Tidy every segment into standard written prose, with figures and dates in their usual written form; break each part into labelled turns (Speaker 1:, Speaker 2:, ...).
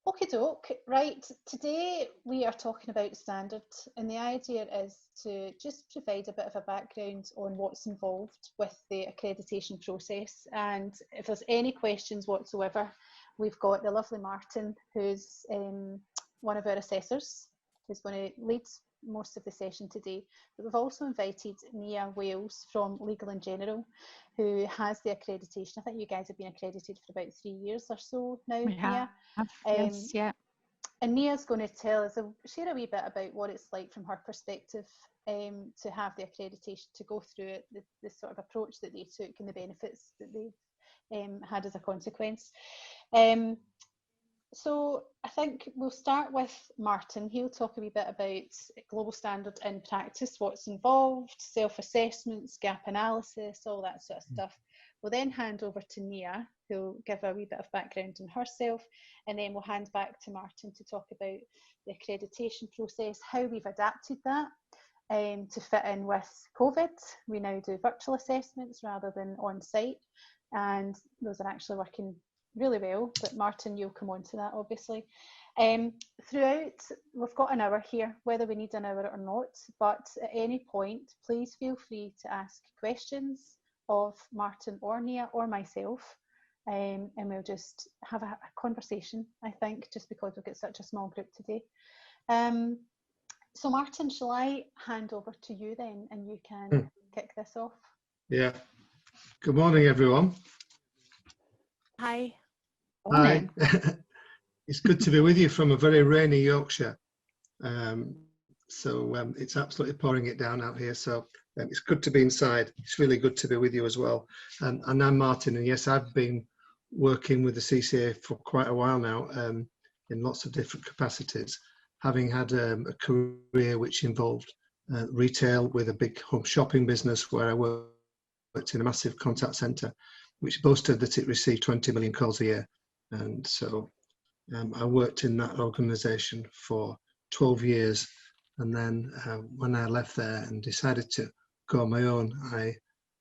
Speaker 1: Okay, doke. Right, today we are talking about standard, and the idea is to just provide a bit of a background on what's involved with the accreditation process. And if there's any questions whatsoever, we've got the lovely Martin, who's one of our assessors, who's going to lead most of the session today. But we've also invited Nia Wales from Legal and General, who has the accreditation. I think you guys have been accredited for about 3 years or so now, Nia.
Speaker 2: Yes, yeah.
Speaker 1: And Nia's going to tell us, share a wee bit about what it's like from her perspective to have the accreditation, to go through it, the sort of approach that they took and the benefits that they've had as a consequence. So I think we'll start with Martin. He'll talk a wee bit about global standard in practice, what's involved, self-assessments, gap analysis, all that sort of stuff. We'll then hand over to Nia, who'll give a wee bit of background on herself, and then we'll hand back to Martin to talk about the accreditation process, how we've adapted that to fit in with COVID. We now do virtual assessments rather than on-site, and those are actually working really well, but Martin, you'll come on to that obviously. Throughout, we've got an hour here, whether we need an hour or not, but at any point, please feel free to ask questions of Martin or Nia or myself, and we'll just have a conversation, I think, just because we've got such a small group today. So Martin, shall I hand over to you then, and you can kick this off?
Speaker 3: Yeah. Good morning, everyone.
Speaker 2: Hi.
Speaker 3: Hi. It's good to be with you from a very rainy Yorkshire. It's absolutely pouring it down out here. So it's good to be inside. It's really good to be with you as well. And I'm Martin, and yes, I've been working with the CCA for quite a while now in lots of different capacities, having had a career which involved retail with a big home shopping business where I worked in a massive contact centre, which boasted that it received 20 million calls a year. And so I worked in that organisation for 12 years. And then when I left there and decided to go on my own, I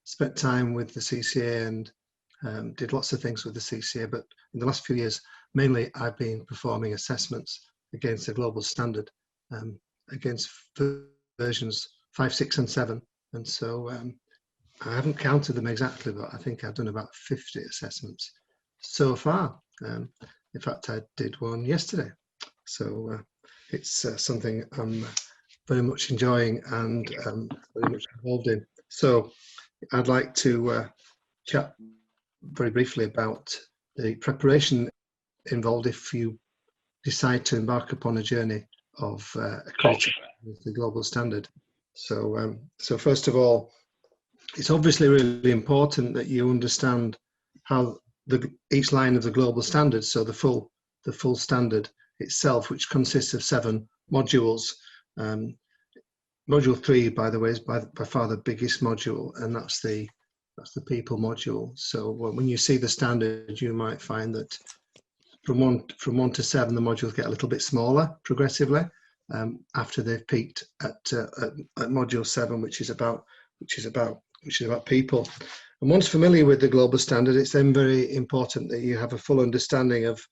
Speaker 3: spent time with the CCA and did lots of things with the CCA. But in the last few years, mainly I've been performing assessments against the global standard, against versions 5, 6 and 7. And so I haven't counted them exactly, but I think I've done about 50 assessments so far. In fact, I did one yesterday. So it's something I'm very much enjoying and very much involved in. So I'd like to chat very briefly about the preparation involved if you decide to embark upon a journey of accrediting the global standard. So first of all, it's obviously really important that you understand how each line of the global standard, so the full standard itself, which consists of 7 modules. Module 3, by the way, is by far the biggest module, and that's the people module. So when you see the standard, you might find that from 1 to 7, the modules get a little bit smaller progressively after they've peaked at module 7, which is about people. And once familiar with the global standard, it's then very important that you have a full understanding of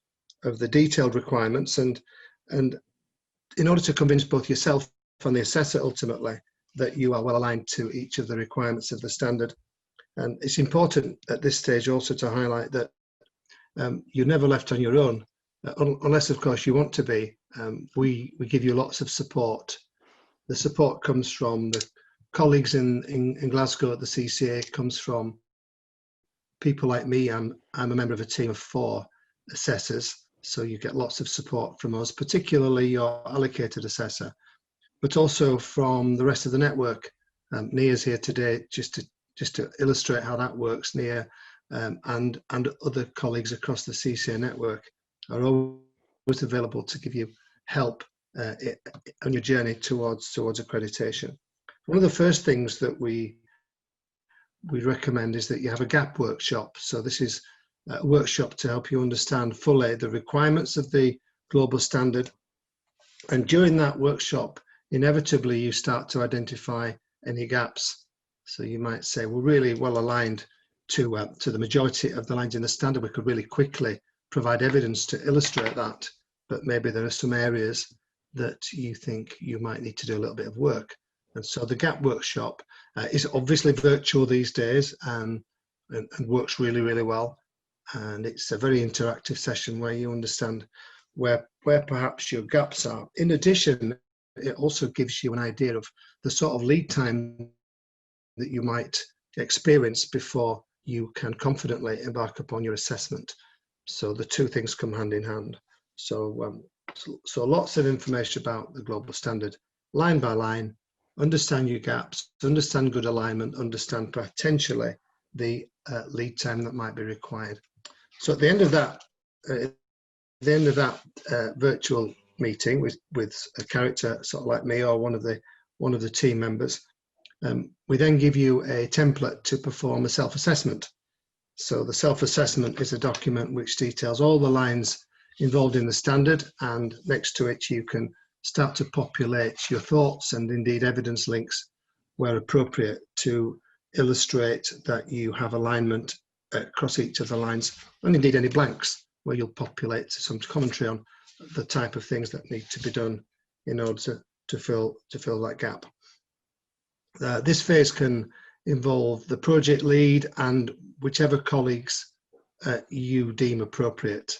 Speaker 3: the detailed requirements, and in order to convince both yourself and the assessor ultimately that you are well aligned to each of the requirements of the standard. And it's important at this stage also to highlight that you're never left on your own, unless of course you want to be. We give you lots of support. The support comes from the colleagues in Glasgow at the CCA, comes from people like me. I'm a member of a team of 4 assessors, so you get lots of support from us, particularly your allocated assessor, but also from the rest of the network. Nia's here today just to illustrate how that works. Nia and other colleagues across the CCA network are always available to give you help on your journey towards accreditation. One of the first things that we recommend is that you have a gap workshop. So this is a workshop to help you understand fully the requirements of the global standard. And during that workshop, inevitably you start to identify any gaps. So you might say, we're really well aligned to the majority of the lines in the standard. We could really quickly provide evidence to illustrate that. but maybe there are some areas that you think you might need to do a little bit of work. And so the gap workshop is obviously virtual these days and works really, really well. And it's a very interactive session where you understand where perhaps your gaps are. In addition, it also gives you an idea of the sort of lead time that you might experience before you can confidently embark upon your assessment. So the two things come hand in hand. So lots of information about the global standard, line by line, understand your gaps, understand good alignment, understand potentially the lead time that might be required. So at the end of that, virtual meeting with a character sort of like me or one of the team members, we then give you a template to perform a self-assessment. So the self-assessment is a document which details all the lines involved in the standard, and next to it you can start to populate your thoughts and indeed evidence links where appropriate to illustrate that you have alignment across each of the lines, and indeed any blanks where you'll populate some commentary on the type of things that need to be done in order to fill that gap. This phase can involve the project lead and whichever colleagues you deem appropriate.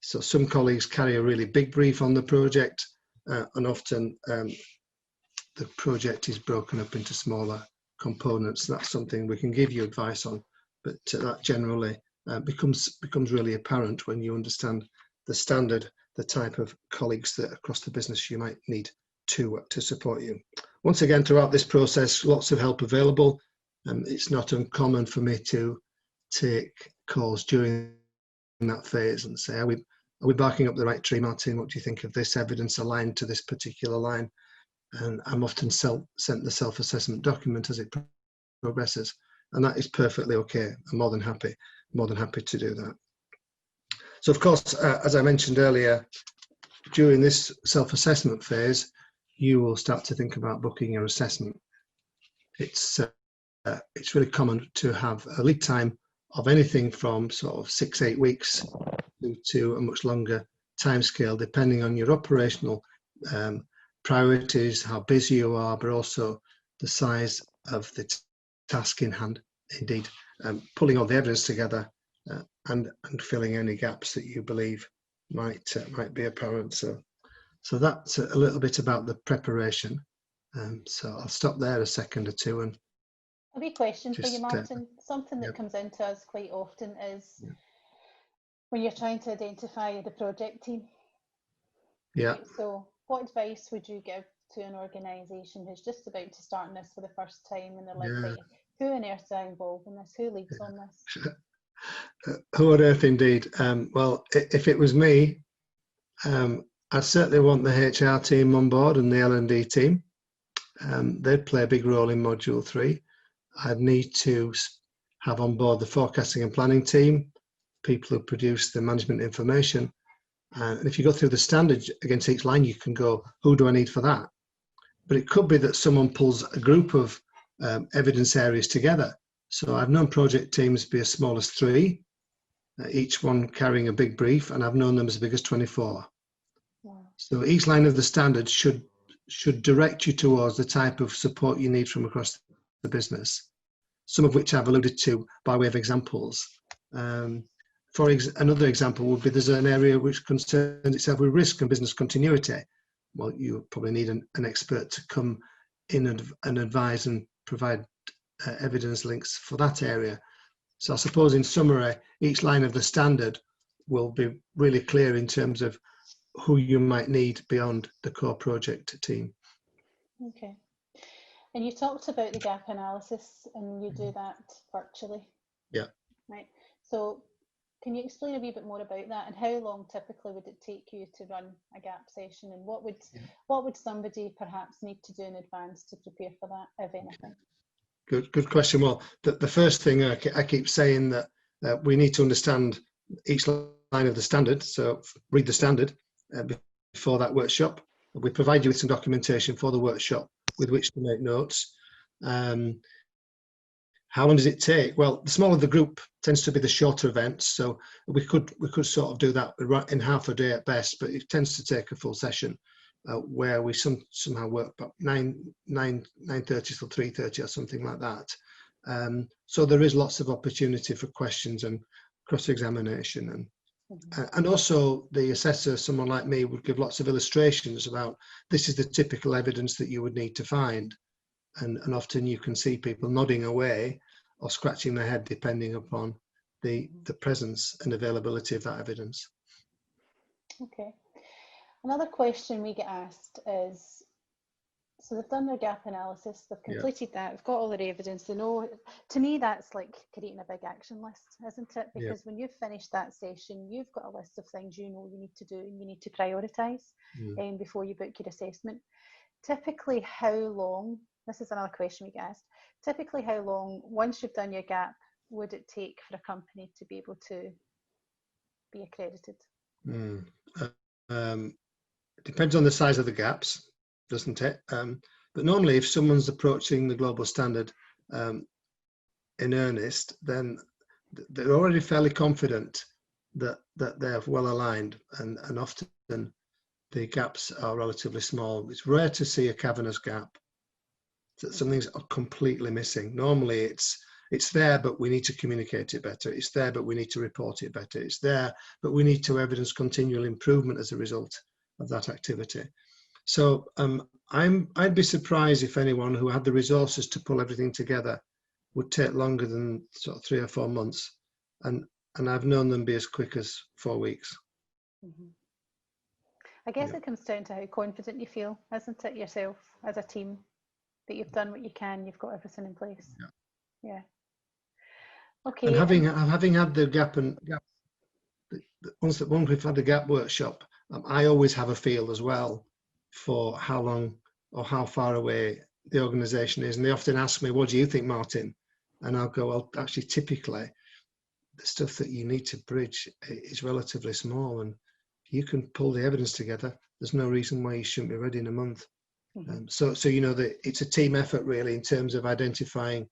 Speaker 3: So some colleagues carry a really big brief on the project, and often the project is broken up into smaller components. That's something we can give you advice on, but that generally becomes really apparent when you understand the standard, the type of colleagues that across the business you might need to support you. Once again, throughout this process, lots of help available. It's not uncommon for me to take calls during that phase and say, are we barking up the right tree, Martin? What do you think of this evidence aligned to this particular line? And I'm often sent the self-assessment document as it progresses, and that is perfectly okay. I'm more than happy to do that. So of course, as I mentioned earlier, during this self-assessment phase, you will start to think about booking your assessment. It's really common to have a lead time of anything from sort of 6-8 weeks to a much longer timescale, depending on your operational priorities, how busy you are, but also the size of the task in hand. Indeed, pulling all the evidence together and filling any gaps that you believe might be apparent. So that's a little bit about the preparation. So I'll stop there a second or two. And
Speaker 1: a wee question for you, Martin. Something that comes into us quite often is when you're trying to identify the project team.
Speaker 3: Yeah.
Speaker 1: Right, so what advice would you give to an organisation who's just about to start on this for the first time, and they're like, right, who on earth is involved in this? Who leads on this?
Speaker 3: Who on earth, indeed. Well, if it was me, I'd certainly want the HR team on board and the L&D team. They'd play a big role in Module 3. I'd need to have on board the forecasting and planning team, people who produce the management information. And if you go through the standard against each line, you can go, who do I need for that? But it could be that someone pulls a group of evidence areas together. So I've known project teams be as small as 3, each one carrying a big brief, and I've known them as big as 24. Wow. So each line of the standard should direct you towards the type of support you need from across the business, some of which I've alluded to by way of examples. Another example would be there's an area which concerns itself with risk and business continuity. Well, you probably need an expert to come in and advise and provide evidence links for that area. So I suppose in summary, each line of the standard will be really clear in terms of who you might need beyond the core project team.
Speaker 1: Okay. And you talked about the gap analysis, and you do that virtually.
Speaker 3: Yeah.
Speaker 1: Right. So can you explain a wee bit more about that, and how long typically would it take you to run a gap session, and what would somebody perhaps need to do in advance to prepare for that, if anything?
Speaker 3: Good question. Well, the first thing I keep saying that we need to understand each line of the standard. So read the standard before that workshop. We provide you with some documentation for the workshop with which to make notes. Have How long does it take? Well, the smaller the group tends to be the shorter events, so we could sort of do that in half a day at best, but it tends to take a full session, where we somehow work about 9:30 till 3:30 or something like that. So there is lots of opportunity for questions and cross-examination, and also the assessor, someone like me, would give lots of illustrations about this is the typical evidence that you would need to find, and often you can see people nodding away or scratching their head depending upon the presence and availability of that evidence.
Speaker 1: Okay. Another question we get asked is, so they've done their gap analysis, they've completed that, they've got all their evidence, they know. To me, that's like creating a big action list, isn't it? Because when you've finished that session, you've got a list of things you know you need to do and you need to prioritise before you book your assessment. Typically, how long, this is another question we get asked, typically how long, once you've done your gap, would it take for a company to be able to be accredited?
Speaker 3: It depends on the size of the gaps, doesn't it? But normally if someone's approaching the global standard in earnest, then they're already fairly confident that they're well aligned, and often the gaps are relatively small. It's rare to see a cavernous gap, that something's completely missing. Normally it's there, but we need to communicate it better. It's there, but we need to report it better. It's there, but we need to evidence continual improvement as a result of that activity. So I'd be surprised if anyone who had the resources to pull everything together would take longer than sort of 3 or 4 months. And I've known them be as quick as 4 weeks.
Speaker 1: I guess it comes down to how confident you feel, isn't it, yourself as a team, that you've done what you can, you've got everything in place. Yeah. Okay.
Speaker 3: And having had the gap once we've had the gap workshop, I always have a feel as well for how long or how far away the organisation is, and they often ask me, "What do you think, Martin?" And I'll go, "Well, actually, typically, the stuff that you need to bridge is relatively small, and you can pull the evidence together. There's no reason why you shouldn't be ready in a month." So you know that it's a team effort really in terms of identifying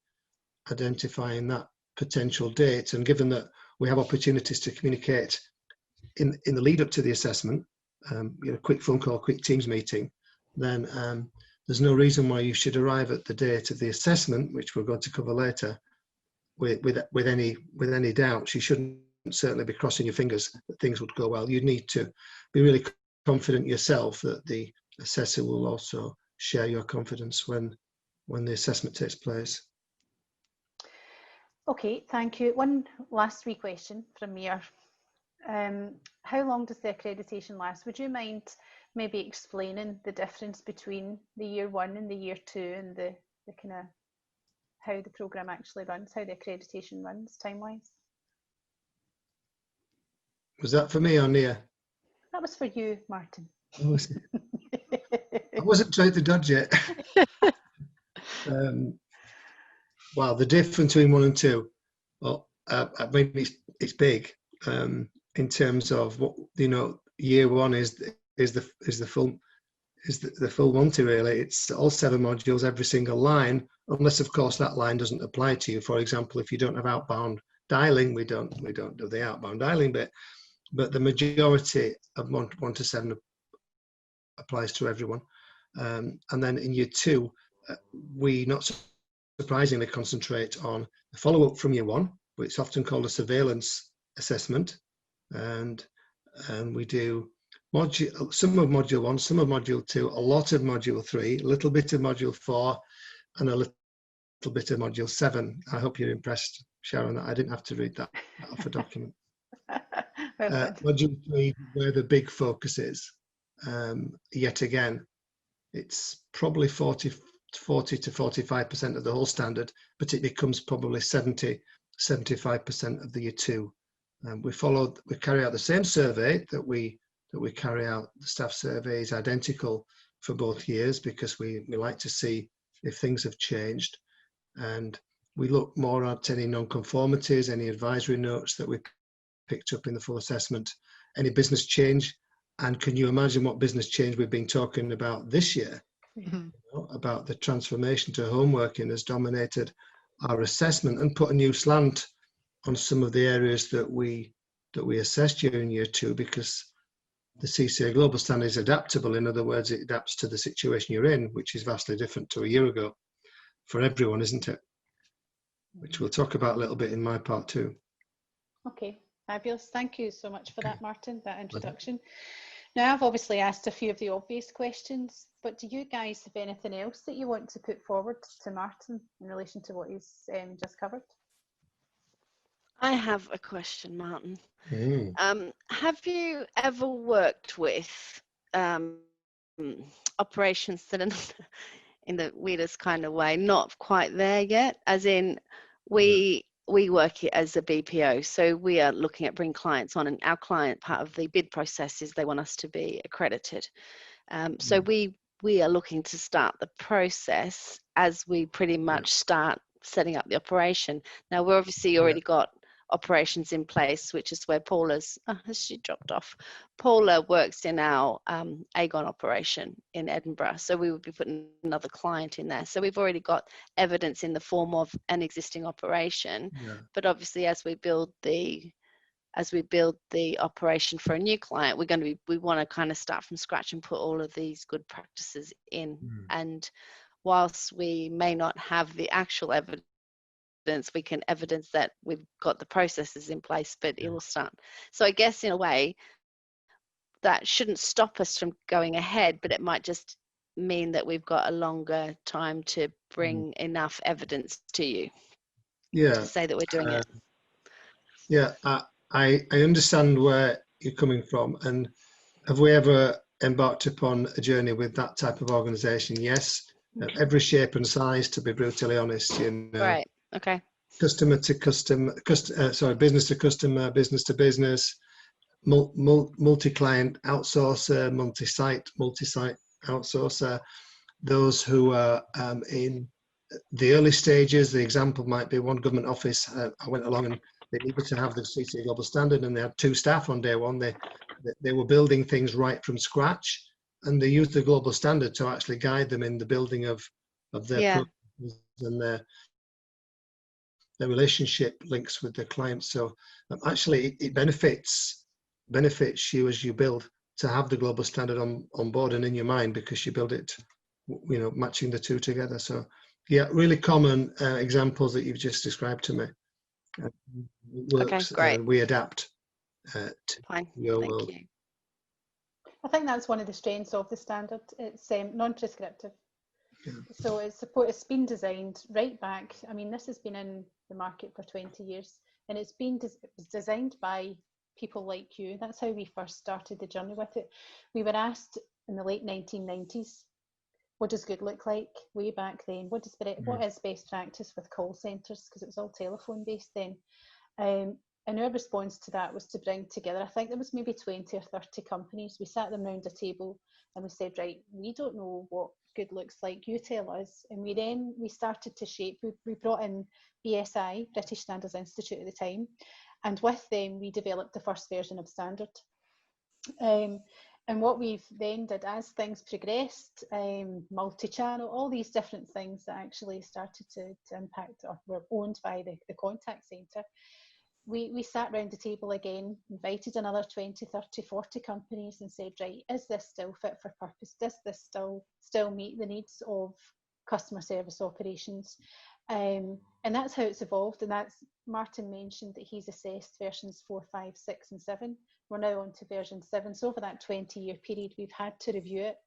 Speaker 3: that potential date, and given that we have opportunities to communicate in the lead up to the assessment, quick phone call, quick Teams meeting, then there's no reason why you should arrive at the date of the assessment, which we're going to cover later, with any doubts. You shouldn't certainly be crossing your fingers that things would go well. You need to be really confident yourself that the assessor will also share your confidence when the assessment takes place.
Speaker 1: Okay, thank you. One last wee question from me. How long does the accreditation last? Would you mind maybe explaining the difference between the year 1 and the year 2 and the kind of how the programme actually runs, how the accreditation runs time-wise?
Speaker 3: Was that for me or Nia?
Speaker 1: That was for you, Martin.
Speaker 3: Oh, was it? I wasn't trying to dodge it. Well, the difference between 1 and 2, well, maybe it's big in terms of what year 1 is the full Monty really. It's all 7 modules, every single line, unless of course that line doesn't apply to you. For example, if you don't have outbound dialing, we don't do the outbound dialing bit, but the majority of 1 to 7 applies to everyone. And then in year 2, we not surprisingly concentrate on the follow-up from year 1, which is often called a surveillance assessment, and we do some of module 1, some of module 2, a lot of module 3, a little bit of module 4, and a little bit of module 7. I hope you're impressed, Sharon, that I didn't have to read that off a document. Module 3, where the big focus is. Yet again, it's probably 40 to 45% of the whole standard, but it becomes probably 70-75% of the year 2. We carry out the same survey that we carry out. The staff survey is identical for both years because we like to see if things have changed, and we look more at any non-conformities, any advisory notes that we picked up in the full assessment, any business change. And can you imagine what business change we've been talking about this year? About the transformation to home working has dominated our assessment and put a new slant on some of the areas that we assessed during year 2, because the CCA Global Standard is adaptable. In other words, it adapts to the situation you're in, which is vastly different to a year ago for everyone, isn't it? Which we'll talk about a little bit in my part too.
Speaker 1: Okay, fabulous. Thank you so much for that, Martin, that introduction. Now, I've obviously asked a few of the obvious questions, but do you guys have anything else that you want to put forward to Martin in relation to what he's just covered?
Speaker 2: I have a question, Martin.
Speaker 3: Mm.
Speaker 2: Have you ever worked with operations that are in the weirdest kind of way, not quite there yet, as in we work it as a BPO, so we are looking at bringing clients on, and our client part of the bid process is they want us to be accredited. So we are looking to start the process as we pretty much start setting up the operation. Now, we're obviously already got operations in place, which is where Paula's, has she dropped off? Paula works in our Aegon operation in Edinburgh, so we would be putting another client in there. So we've already got evidence in the form of an existing operation, but obviously as we build the operation for a new client, we want to kind of start from scratch and put all of these good practices in. And whilst we may not have the actual evidence, we can evidence that we've got the processes in place, but it will start. So I guess in a way that shouldn't stop us from going ahead, but it might just mean that we've got a longer time to bring enough evidence to you to say that we're doing it.
Speaker 3: I understand where you're coming from. And have we ever embarked upon a journey with that type of organisation? Yes, every shape and size, to be brutally honest. You know,
Speaker 2: right. Okay.
Speaker 3: Customer to customer, business to customer, business to business, multi-client outsourcer, multi-site outsourcer. Those who are in the early stages, the example might be one government office. I went along and they needed to have the CCA Global Standard, and they had 2 staff on day 1. They were building things right from scratch, and they used the Global Standard to actually guide them in the building of their processes and their relationship links with the clients. So actually it benefits you as you build to have the Global Standard on board and in your mind, because you build it, you know, matching the 2 together. So yeah, really common examples that you've just described to me. It works.
Speaker 2: Okay, great.
Speaker 3: We adapt to
Speaker 2: Fine.
Speaker 3: your
Speaker 2: Thank
Speaker 3: world.
Speaker 2: you.
Speaker 1: I think that's one of the strengths of the standard. It's non-prescriptive. So it's been designed right back. I mean, this has been in the market for 20 years, and it's been designed by people like you. That's how we first started the journey with it. We were asked in the late 1990s, what does good look like way back then? What is best practice with call centres? Because it was all telephone based then. And our response to that was to bring together, I think there was maybe 20 or 30 companies. We sat them round a table and we said, right, we don't know what good looks like, you tell us. And we started to shape, we brought in BSI, British Standards Institute at the time, and with them we developed the first version of standard. And what we've then did as things progressed, multi-channel, all these different things that actually started to impact or were owned by the contact centre, we sat round the table again, invited another 20, 30, 40 companies and said, right, is this still fit for purpose? Does this still meet the needs of customer service operations? And that's how it's evolved. And that's, Martin mentioned that he's assessed versions 4, 5, 6 and 7. We're now on to version 7. So over that 20-year period, we've had to review it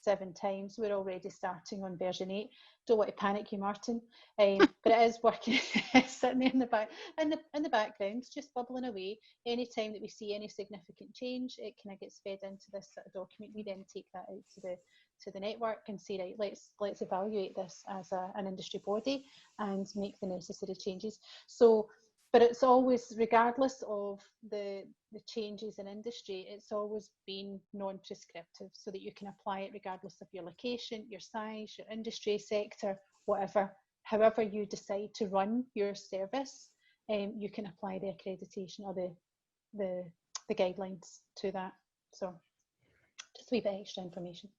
Speaker 1: 7 times. We're already starting on version 8. Don't want to panic you, Martin, but it is working. Sitting there in the background, just bubbling away. Anytime that we see any significant change, it kind of gets fed into this sort of document. We then take that out to the network and say, right, let's evaluate this as an industry body and make the necessary changes. So, but it's always, regardless of the changes in industry, it's always been non-prescriptive, so that you can apply it regardless of your location, your size, your industry sector, whatever. However you decide to run your service, you can apply the accreditation or the guidelines to that. So just a wee bit extra information.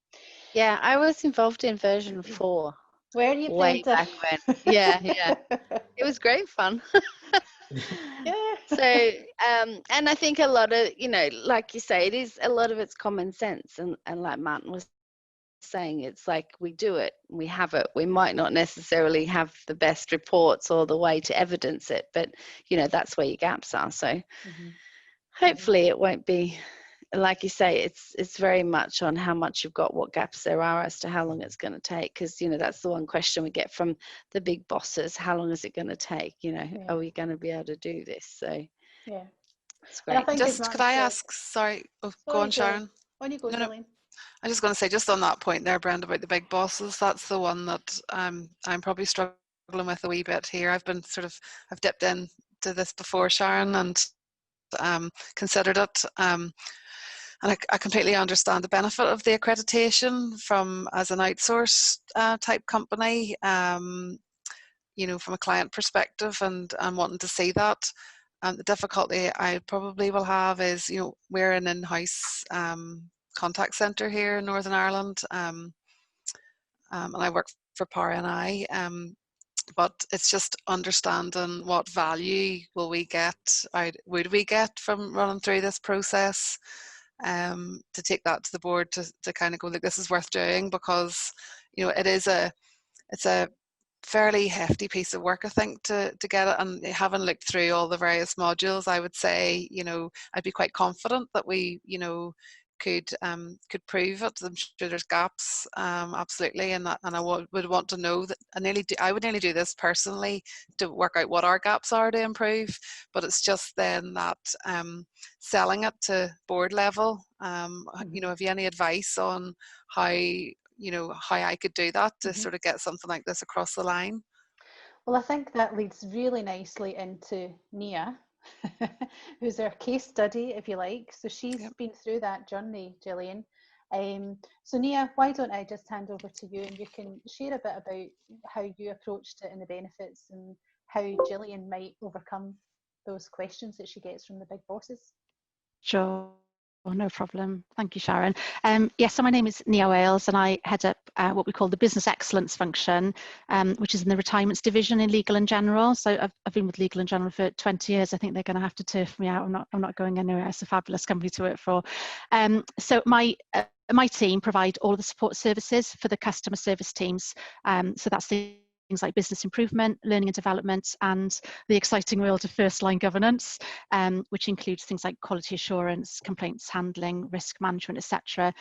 Speaker 2: Yeah, I was involved in version 4
Speaker 1: Were you
Speaker 2: way
Speaker 1: Penta?
Speaker 2: back when. Yeah, it was great fun.
Speaker 1: Yeah.
Speaker 2: So and I think a lot of, like you say, a lot of it's common sense, and like Martin was saying, it's like we do it, we have it. We might not necessarily have the best reports or the way to evidence it, but that's where your gaps are. So hopefully it won't be, like you say, it's very much on how much you've got, what gaps there are, as to how long it's going to take, because that's the one question we get from the big bosses: how long is it going to take? Are we going to be able to do this? So
Speaker 1: yeah,
Speaker 2: it's
Speaker 1: and I
Speaker 2: great.
Speaker 1: think
Speaker 4: Just could I ask, sorry, go on, Sharon.
Speaker 1: On you go,
Speaker 4: No,
Speaker 1: Gillian.
Speaker 4: I'm just going to say, just on that point there, Brenda, about the big bosses, that's the one that I'm probably struggling with a wee bit here. I've dipped into this before, Sharon, and considered it. And I completely understand the benefit of the accreditation as an outsource type company, from a client perspective, and wanting to see that. The difficulty I probably will have is, we're an in-house contact centre here in Northern Ireland, and I work for Power NI, but it's just understanding what value would we get from running through this process, to take that to the board to kind of go, like, this is worth doing, because it's a fairly hefty piece of work, I think, to get it. And having looked through all the various modules, I would say, I'd be quite confident that we, could prove it. I'm sure there's gaps, absolutely, and I would want to know that. I would nearly do this personally to work out what our gaps are to improve. But it's just then that selling it to board level. Have you any advice on how I could do that to sort of get something like this across the line?
Speaker 1: Well, I think that leads really nicely into Nia, who's our case study, if you like. So she's been through that journey, Gillian. So Nia, why don't I just hand over to you, and you can share a bit about how you approached it and the benefits, and how Gillian might overcome those questions that she gets from the big bosses.
Speaker 5: Sure. Oh, no problem. Thank you, Sharon. Yes, so my name is Nia Wales, and I head up what we call the business excellence function, which is in the retirements division in Legal and General. So I've been with Legal and General for 20 years. I think they're going to have to turf me out. I'm not going anywhere. It's a fabulous company to work for. So my team provide all of the support services for the customer service teams. So that's things like business improvement, learning and development, and the exciting world of first line governance, which includes things like quality assurance, complaints handling, risk management, etc.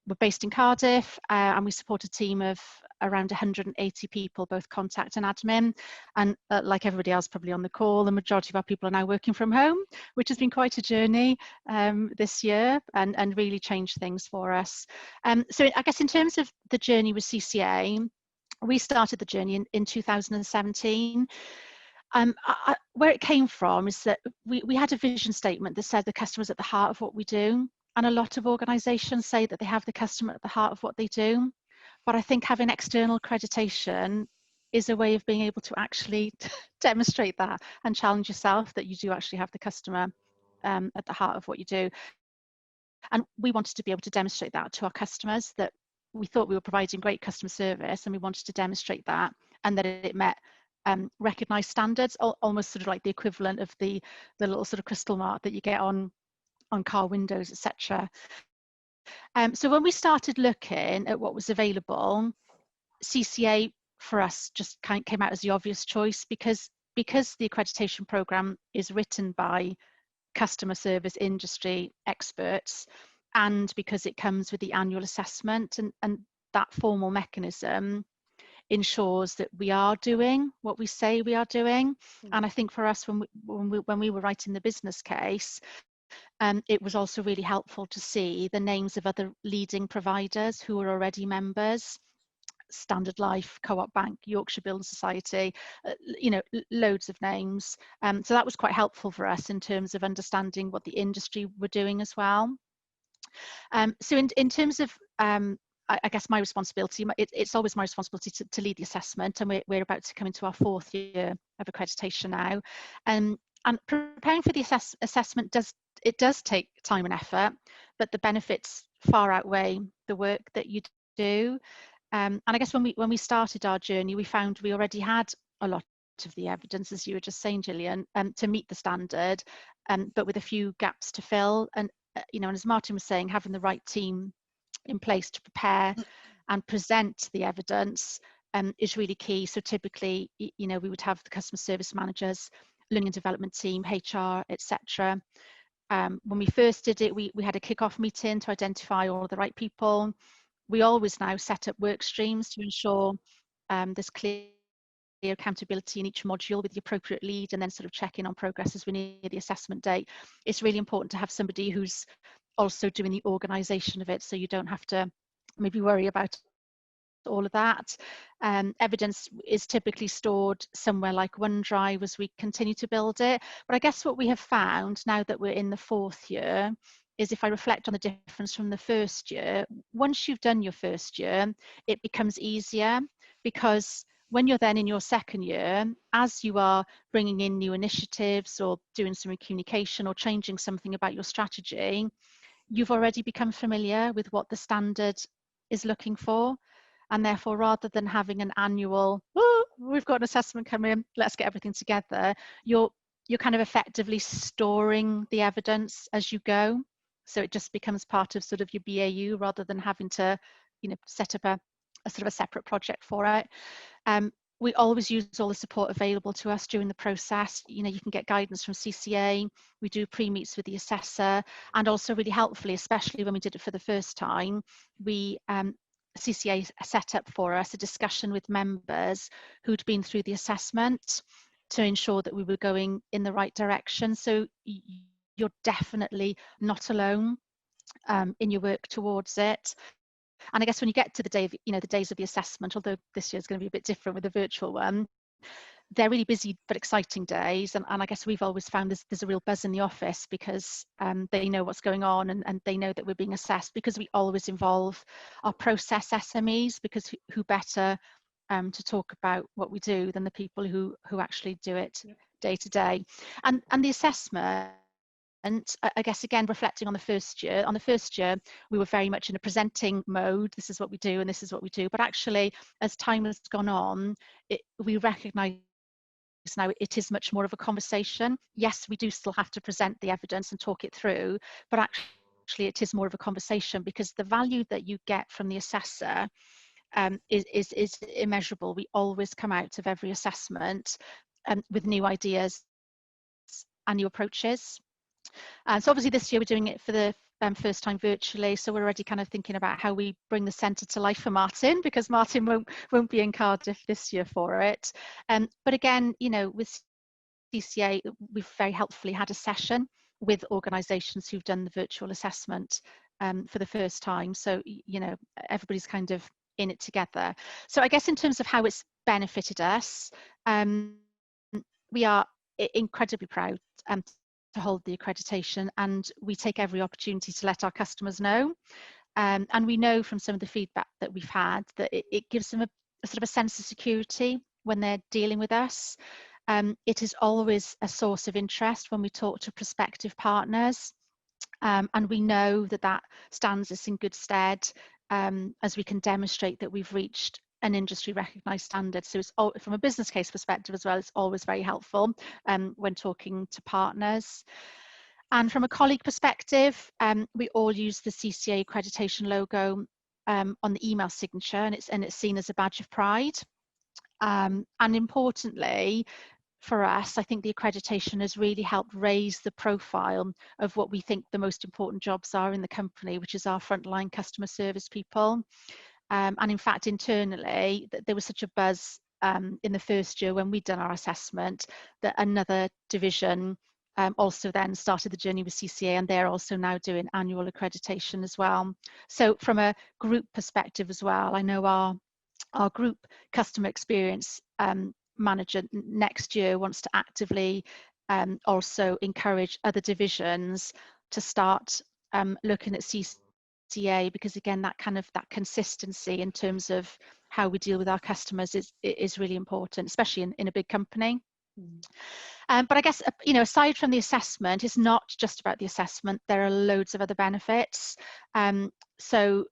Speaker 5: We're based in Cardiff, and we support a team of around 180 people, both contact and admin. And like everybody else probably on the call, the majority of our people are now working from home, which has been quite a journey this year, and really changed things for us. So I guess in terms of the journey with CCA, we started the journey in 2017. Where it came from is that we had a vision statement that said the customer's at the heart of what we do. And a lot of organisations say that they have the customer at the heart of what they do. But I think having external accreditation is a way of being able to actually demonstrate that and challenge yourself that you do actually have the customer at the heart of what you do. And we wanted to be able to demonstrate that to our customers, that we thought we were providing great customer service, and we wanted to demonstrate that, and that it met recognised standards, almost sort of like the equivalent of the little sort of crystal mark that you get on car windows, etc. So when we started looking at what was available, CCA for us just came out as the obvious choice, because the accreditation programme is written by customer service industry experts, and because it comes with the annual assessment, and that formal mechanism ensures that we are doing what we say we are doing. And I think for us, when we were writing the business case, it was also really helpful to see the names of other leading providers who were already members: Standard Life, Co-op Bank, Yorkshire Building Society, loads of names. So that was quite helpful for us in terms of understanding what the industry were doing as well. So in terms of, I guess my responsibility, it's always my responsibility to lead the assessment, and we're about to come into our 4th year of accreditation now. And preparing for the assessment does take time and effort, but the benefits far outweigh the work that you do. And I guess when we started our journey, we found we already had a lot of the evidence, as you were just saying, Gillian, to meet the standard, but with a few gaps to fill. And you know, and as Martin was saying, having the right team in place to prepare and present the evidence is really key. So typically, you know, we would have the customer service managers, learning and development team, HR, etc. When we first did it, we had a kick-off meeting to identify all of the right people. We always now set up work streams to ensure there's clear accountability in each module with the appropriate lead, and then sort of check in on progress as we near the assessment date. It's really important to have somebody who's also doing the organisation of it, so you don't have to maybe worry about all of that. Evidence is typically stored somewhere like OneDrive as we continue to build it. But I guess what we have found now that we're in the 4th year is, if I reflect on the difference from the first year, once you've done your first year, it becomes easier, because when you're then in your 2nd year, as you are bringing in new initiatives or doing some communication or changing something about your strategy, you've already become familiar with what the standard is looking for. And therefore, rather than having an annual, oh, we've got an assessment coming, let's get everything together, you're kind of effectively storing the evidence as you go. So it just becomes part of sort of your BAU, rather than having to, you know, set up a sort of a separate project for it. We always use all the support available to us during the process. You know, you can get guidance from CCA. We do pre-meets with the assessor, and also really helpfully, especially when we did it for the first time, we CCA set up for us a discussion with members who'd been through the assessment to ensure that we were going in the right direction. So you're definitely not alone in your work towards it. And I guess when you get to the day of, you know, the days of the assessment, although this year is going to be a bit different with the virtual one, they're really busy but exciting days. And I guess we've always found there's a real buzz in the office, because they know what's going on, and they know that we're being assessed, because we always involve our process SMEs, because who better to talk about what we do than the people who actually do it day to day. And the assessment, and I guess, again, reflecting on the first year, we were very much in a presenting mode. This is what we do and this is what we do. But actually, as time has gone on, we recognise now it is much more of a conversation. Yes, we do still have to present the evidence and talk it through, but actually it is more of a conversation, because the value that you get from the assessor is immeasurable. We always come out of every assessment with new ideas and new approaches. So obviously this year we're doing it for the first time virtually, so we're already kind of thinking about how we bring the centre to life for Martin, because Martin won't be in Cardiff this year for it. But again, you know, with CCA, we've very helpfully had a session with organisations who've done the virtual assessment for the first time. So, you know, everybody's kind of in it together. So I guess in terms of how it's benefited us, we are incredibly proud to hold the accreditation, and we take every opportunity to let our customers know. And we know from some of the feedback that we've had that it gives them a sort of a sense of security when they're dealing with us. It is always a source of interest when we talk to prospective partners, and we know that stands us in good stead as we can demonstrate that we've reached an industry recognised standard. So it's all, from a business case perspective as well, it's always very helpful when talking to partners. And from a colleague perspective, we all use the CCA accreditation logo on the email signature, and it's seen as a badge of pride. And importantly, for us, I think the accreditation has really helped raise the profile of what we think the most important jobs are in the company, which is our frontline customer service people. And in fact, internally, there was such a buzz in the first year when we'd done our assessment that another division also then started the journey with CCA, and they're also now doing annual accreditation as well. So from a group perspective as well, I know our group customer experience manager next year wants to actively also encourage other divisions to start looking at CCA, because again, that consistency in terms of how we deal with our customers is really important, especially in a big company. But I guess, you know, aside from the assessment, it's not just about the assessment. There are loads of other benefits. So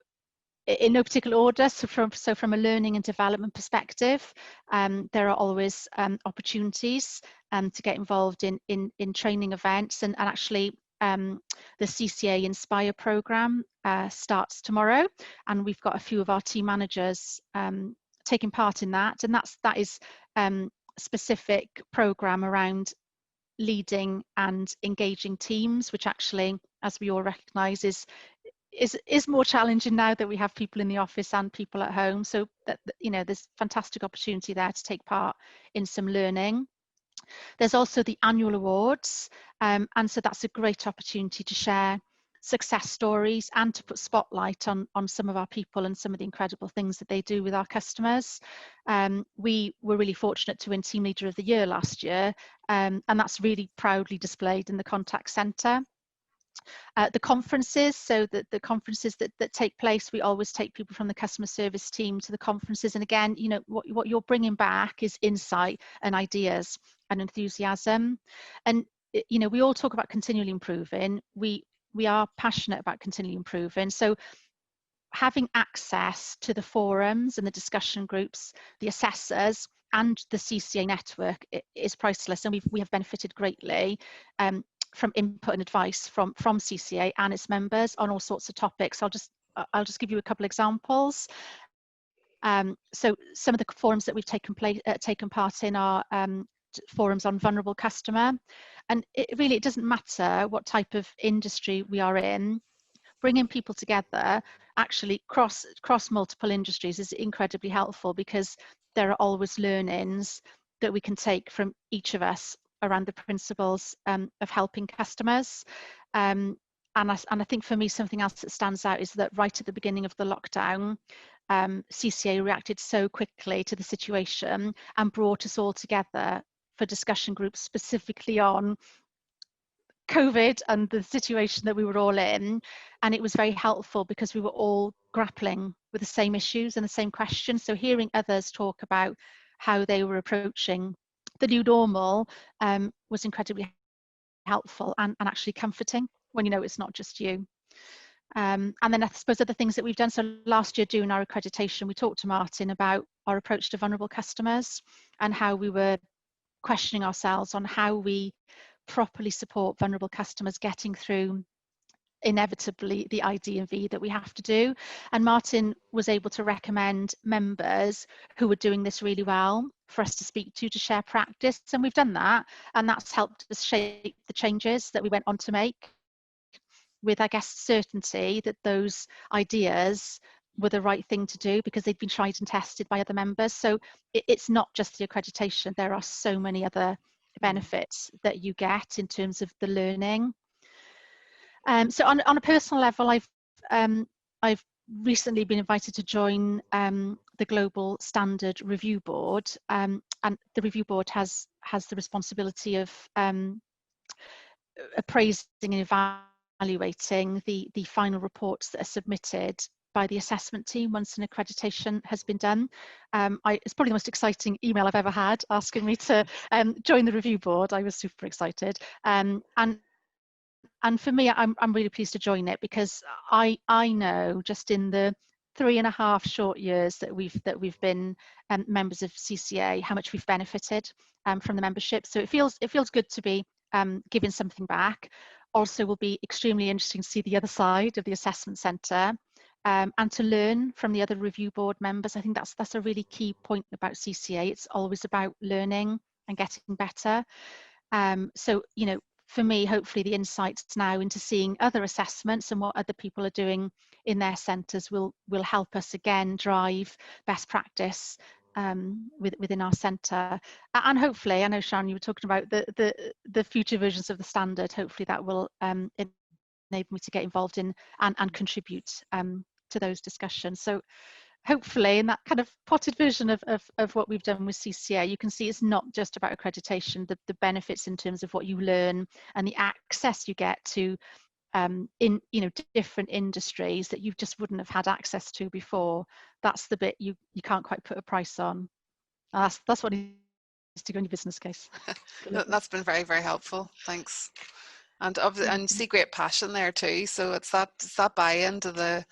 Speaker 5: in no particular order, so from a learning and development perspective, there are always opportunities to get involved in training events, and actually the CCA Inspire programme starts tomorrow, and we've got a few of our team managers taking part in that, and that is specific programme around leading and engaging teams, which actually, as we all recognise, is more challenging now that we have people in the office and people at home. So that, you know, there's fantastic opportunity there to take part in some learning. There's also the annual awards, and so that's a great opportunity to share success stories and to put spotlight on some of our people and some of the incredible things that they do with our customers. We were really fortunate to win Team Leader of the Year last year, and that's really proudly displayed in the contact centre. The conferences, so the conferences that take place, we always take people from the customer service team to the conferences, and again, you know, what you're bringing back is insight and ideas and enthusiasm. And you know, we all talk about continually improving. We are passionate about continually improving, so having access to the forums and the discussion groups, the assessors and the CCA network is priceless, and we have benefited greatly from input and advice from CCA and its members on all sorts of topics. I'll just give you a couple examples. So some of the forums that we've taken part in are forums on vulnerable customer, and it doesn't matter what type of industry we are in. Bringing people together, actually cross multiple industries, is incredibly helpful, because there are always learnings that we can take from each of us around the principles of helping customers. And I think for me, something else that stands out is that right at the beginning of the lockdown, CCA reacted so quickly to the situation and brought us all together for discussion groups specifically on COVID and the situation that we were all in. And it was very helpful because we were all grappling with the same issues and the same questions. So hearing others talk about how they were approaching the new normal was incredibly helpful and actually comforting when you know it's not just you. And then I suppose other things that we've done. So last year, doing our accreditation, we talked to Martin about our approach to vulnerable customers and how we were questioning ourselves on how we properly support vulnerable customers getting through inevitably the ID&V that we have to do. And Martin was able to recommend members who were doing this really well for us to speak to share practice, and we've done that, and that's helped us shape the changes that we went on to make, with, I guess, certainty that those ideas were the right thing to do because they'd been tried and tested by other members. So it's not just the accreditation, there are so many other benefits that you get in terms of the learning. So on a personal level, I've recently been invited to join the Global Standard Review Board, and the Review Board has the responsibility of appraising and evaluating the final reports that are submitted by the assessment team once an accreditation has been done. It's probably the most exciting email I've ever had, asking me to join the review board. I was super excited, and for me, I'm really pleased to join it, because I know just in the 3.5 short years that we've been members of CCA, how much we've benefited from the membership. So it feels good to be giving something back. Also, will be extremely interesting to see the other side of the assessment centre, and to learn from the other review board members. I think that's a really key point about CCA. It's always about learning and getting better. So, you know, for me, hopefully the insights now into seeing other assessments and what other people are doing in their centres will help us again drive best practice within our centre. And hopefully, I know, Sharon, you were talking about the future versions of the standard. Hopefully that will enable me to get involved in and contribute to those discussions. So hopefully in that kind of potted version of what we've done with CCA, you can see it's not just about accreditation, the benefits in terms of what you learn and the access you get to in, you know, different industries that you just wouldn't have had access to before. That's the bit you can't quite put a price on. That's what needs to go in your business case.
Speaker 4: That's been very, very helpful. Thanks. And you see great passion there too. So it's that buy-in to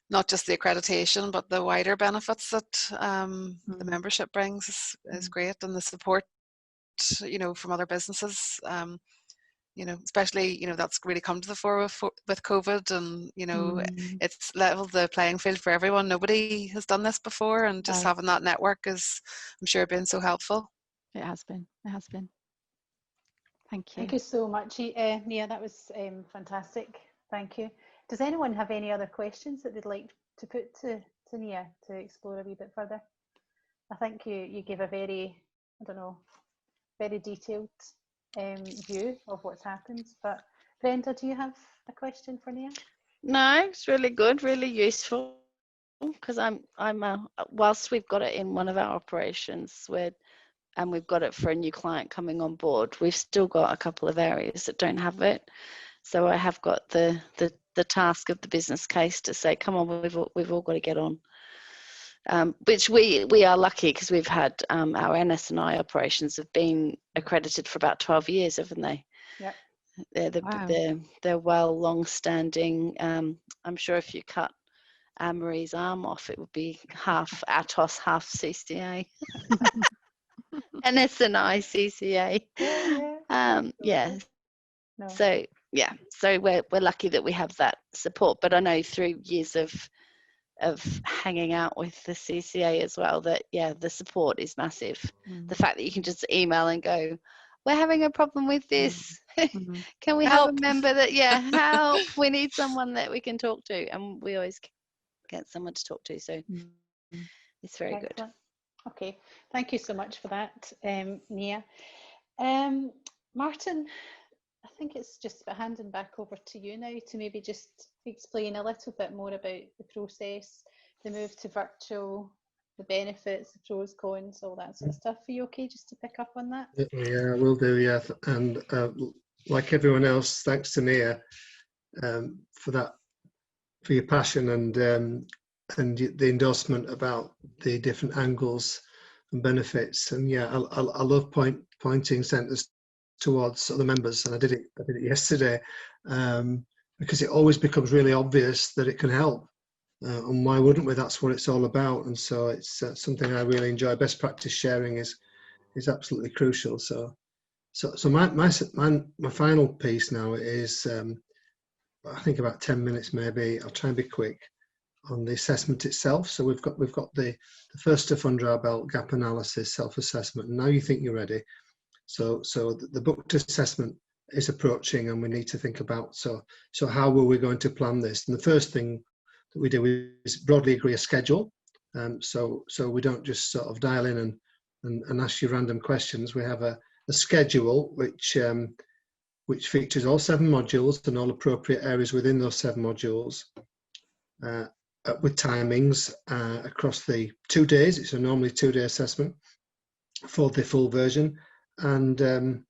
Speaker 4: not just the accreditation, but the wider benefits that the membership brings is great, and the support, you know, from other businesses, you know, especially, you know, that's really come to the fore with COVID, and, you know, it's leveled the playing field for everyone. Nobody has done this before, and just having that network is, I'm sure, been so helpful.
Speaker 5: It has been. It has been. Thank you.
Speaker 1: Thank you so much, Nia. That was fantastic. Thank you. Does anyone have any other questions that they'd like to put to Nia to explore a wee bit further? I think you gave a very, I don't know, very detailed view of what's happened. But Brenda, do you have a question for Nia?
Speaker 2: No, it's really good, really useful. Because whilst we've got it in one of our operations, and we've got it for a new client coming on board, we've still got a couple of areas that don't have it. So I have got the task of the business case to say, come on, we've all got to get on. Which we are lucky, because we've had our NS&I operations have been accredited for about 12 years, haven't they?
Speaker 1: Yep.
Speaker 2: They're well long-standing. I'm sure if you cut Anne-Marie's arm off, it would be half Atos, half CCA. NS&I, CCA. Yeah.
Speaker 1: No.
Speaker 2: So yeah, so we're lucky that we have that support. But I know through years of hanging out with the CCA as well, that the support is massive. The fact that you can just email and go, we're having a problem with this. Can we have a member that help? We need someone that we can talk to, and we always get someone to talk to. So it's very good.
Speaker 1: Okay, thank you so much for that, Nia. Martin, I think it's just about handing back over to you now to maybe just explain a little bit more about the process, the move to virtual, the benefits, the pros, cons, all that sort of stuff. Are you okay just to pick up on that?
Speaker 3: Yeah, will do, yeah. And like everyone else, thanks to Nia for your passion and the endorsement about the different angles and benefits. And yeah, I love pointing centres towards other members, and I did it yesterday, because it always becomes really obvious that it can help, and why wouldn't we? That's what it's all about. And so it's something I really enjoy. Best practice sharing is absolutely crucial. So my final piece now is I think about 10 minutes maybe. I'll try and be quick on the assessment itself. So we've got the first stuff under our belt: gap analysis, self-assessment. And now you think you're ready. So the booked assessment is approaching, and we need to think about so how were we going to plan this? And the first thing that we do is broadly agree a schedule. So we don't just sort of dial in and ask you random questions. We have a schedule which features all 7 modules and all appropriate areas within those 7 modules, with timings across the 2 days. It's a normally 2-day assessment for the full version. And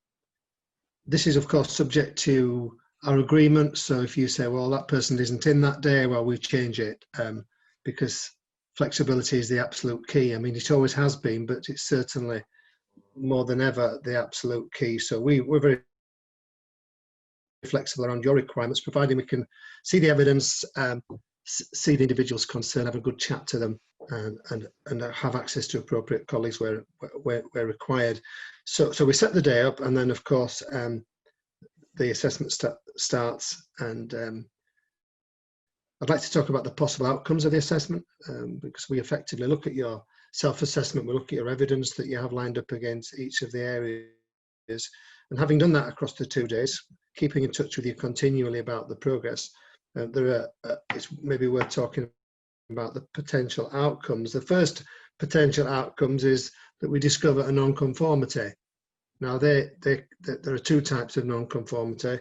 Speaker 3: this is, of course, subject to our agreement. So if you say, well, that person isn't in that day, well, we change it, because flexibility is the absolute key. I mean, it always has been, but it's certainly more than ever the absolute key. So we're very flexible around your requirements, providing we can see the evidence, see the individual's concern, have a good chat to them, and have access to appropriate colleagues where required. So we set the day up, and then of course the assessment starts. And I'd like to talk about the possible outcomes of the assessment, because we effectively look at your self-assessment, we look at your evidence that you have lined up against each of the areas, and having done that across the 2 days, keeping in touch with you continually about the progress. It's maybe worth talking about the potential outcomes. The first potential outcomes is that we discover a non-conformity. Now, there are 2 types of non-conformity.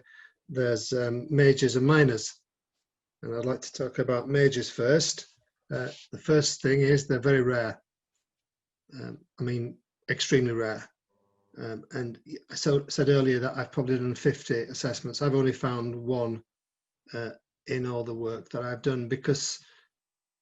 Speaker 3: There's majors and minors, and I'd like to talk about majors first. The first thing is they're very rare. I mean, extremely rare. And I said earlier that I've probably done 50 assessments. I've only found 1 in all the work that I've done, because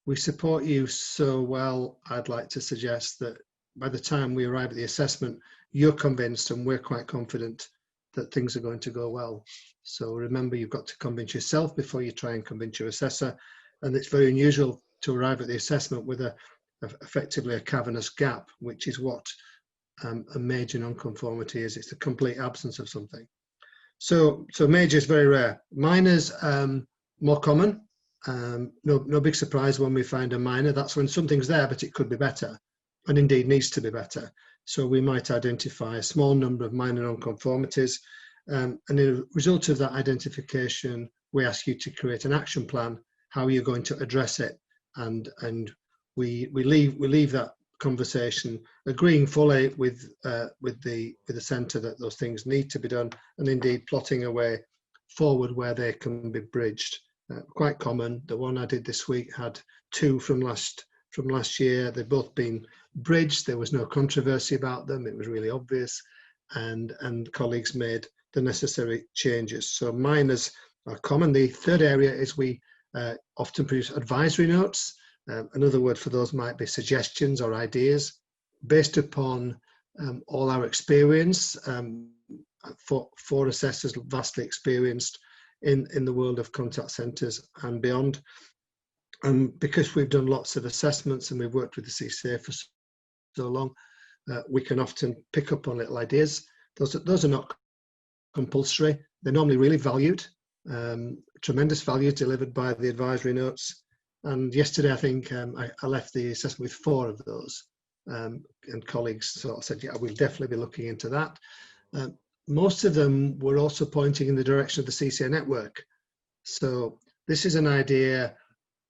Speaker 3: we support you so well. I'd like to suggest that by the time we arrive at the assessment, you're convinced, and we're quite confident that things are going to go well. So remember, you've got to convince yourself before you try and convince your assessor. and it's very unusual to arrive at the assessment with effectively a cavernous gap, which is what a major non-conformity is. It's the complete absence of something. So major is very rare. Minor's more common. No big surprise when we find a minor. That's when something's there, but it could be better, and indeed needs to be better. So we might identify a small number of minor non-conformities, and as a result of that identification, we ask you to create an action plan. How are you going to address it? And we leave that conversation agreeing fully with the centre that those things need to be done, and indeed plotting a way forward where they can be bridged. Quite common. The one I did this week had 2 from last year. They've both been bridged. There was no controversy about them. It was really obvious, and colleagues made the necessary changes. So minors are common. The third area is we often produce advisory notes. Another word for those might be suggestions or ideas based upon all our experience. For assessors vastly experienced in the world of contact centres and beyond. Because we've done lots of assessments and we've worked with the CCA for so long, we can often pick up on little ideas. Those are not compulsory. They're normally really valued. Tremendous value delivered by the advisory notes. And yesterday, I think I left the assessment with 4 of those, and colleagues sort of said, yeah, we'll definitely be looking into that. Most of them were also pointing in the direction of the CCA network. So this is an idea.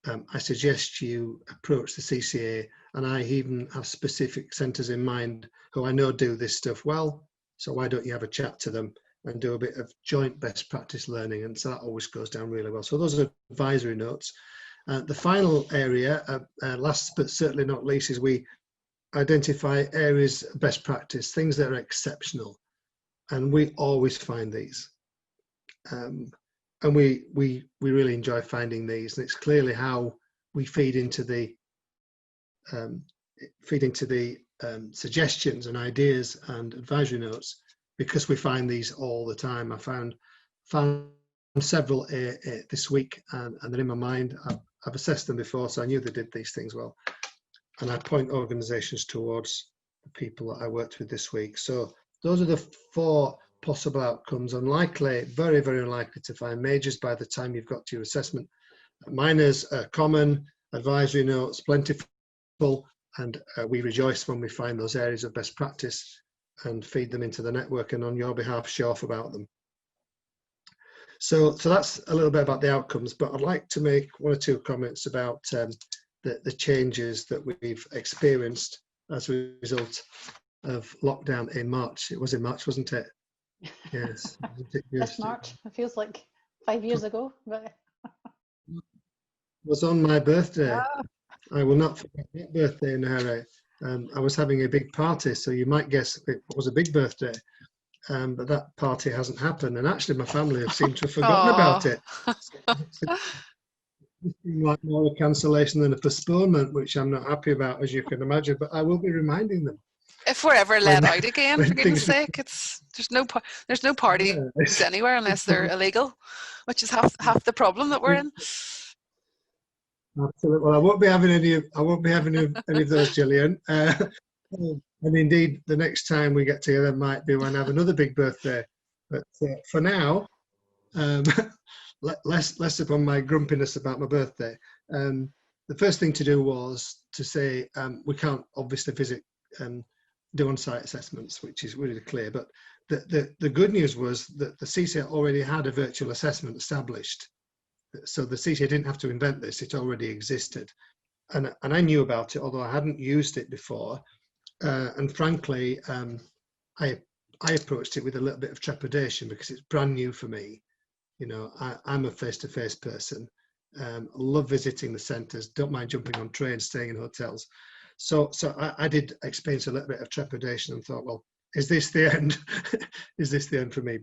Speaker 3: I suggest you approach the CCA, and I even have specific centres in mind who I know do this stuff well. So why don't you have a chat to them and do a bit of joint best practice learning? And so that always goes down really well. So those are advisory notes. The final area, last but certainly not least, is we identify areas of best practice, things that are exceptional. And we always find these. And we really enjoy finding these. And it's clearly how we feed into the suggestions and ideas and advisory notes, because we find these all the time. I found several this week, and they're in my mind. I've assessed them before, so I knew they did these things well. And I point organisations towards the people that I worked with this week. So those are the 4 possible outcomes. Unlikely, very, very unlikely to find majors by the time you've got to your assessment. Minors are common, advisory notes plentiful, and we rejoice when we find those areas of best practice and feed them into the network, and on your behalf show off about them. So that's a little bit about the outcomes, but I'd like to make 1 or 2 comments about the changes that we've experienced as a result of lockdown in March. It was in March, wasn't it? Yes.
Speaker 1: This March. It feels like 5 years ago. But
Speaker 3: it was on my birthday.
Speaker 1: Ah.
Speaker 3: I will not forget that birthday, Nahara. I was having a big party, so you might guess it was a big birthday. But that party hasn't happened, and actually my family have seemed to have forgotten about it. It seemed like more a cancellation than a postponement, which I'm not happy about, as you can imagine, but I will be reminding them.
Speaker 4: If we're ever let out again, for goodness sake, there's no party anywhere unless they're illegal, which is half the problem that we're in.
Speaker 3: Absolutely. Well, I won't be having any of those, Gillian. And indeed, the next time we get together might be when I have another big birthday. But for now, less upon my grumpiness about my birthday. The first thing to do was to say we can't obviously do on-site assessments, which is really clear. But the good news was that the CCA already had a virtual assessment established. So the CCA didn't have to invent this, it already existed. And I knew about it, although I hadn't used it before. And frankly, I approached it with a little bit of trepidation because it's brand new for me. You know, I'm a face-to-face person. Love visiting the centres, don't mind jumping on trains, staying in hotels. So I did experience a little bit of trepidation and thought, well, is this the end? Is this the end for me?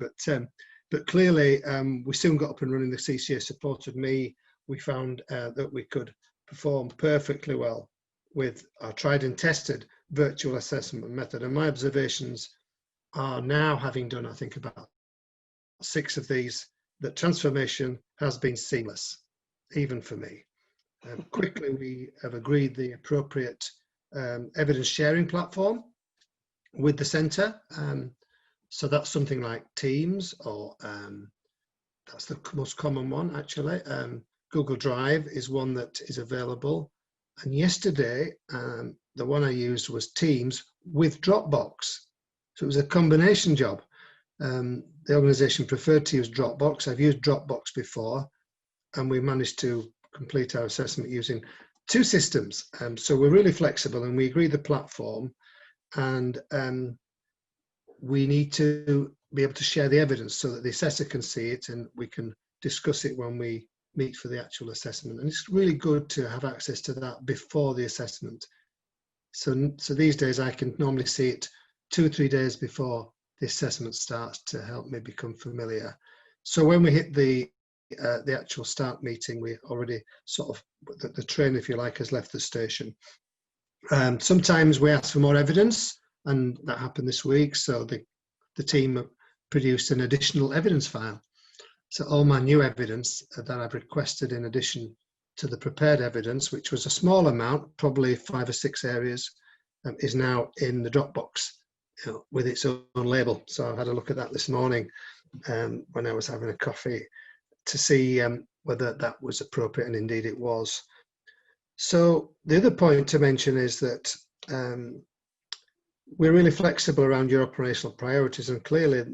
Speaker 3: But clearly, we soon got up and running. The CCA supported me. We found that we could perform perfectly well with our tried and tested virtual assessment method. And my observations are now, having done, I think, about 6 of these, that transformation has been seamless, even for me. Quickly, we have agreed the appropriate evidence sharing platform with the centre. So that's something like Teams, or that's the most common one actually. Google Drive is one that is available. And yesterday, the one I used was Teams with Dropbox. So it was a combination job. The organisation preferred to use Dropbox. I've used Dropbox before, and we managed to complete our assessment using 2 systems. So we're really flexible, and we agree the platform, and we need to be able to share the evidence so that the assessor can see it and we can discuss it when we meet for the actual assessment. And it's really good to have access to that before the assessment. So these days I can normally see it 2 or 3 days before the assessment starts to help me become familiar. So when we hit the actual start meeting, we already sort of, the train, if you like, has left the station. Sometimes we ask for more evidence, and that happened this week. So the team produced an additional evidence file. So all my new evidence that I've requested in addition to the prepared evidence, which was a small amount, probably 5 or 6 areas, is now in the Dropbox, with its own label. So I had a look at that this morning when I was having a coffee to see whether that was appropriate, and indeed it was. So the other point to mention is that we're really flexible around your operational priorities, and clearly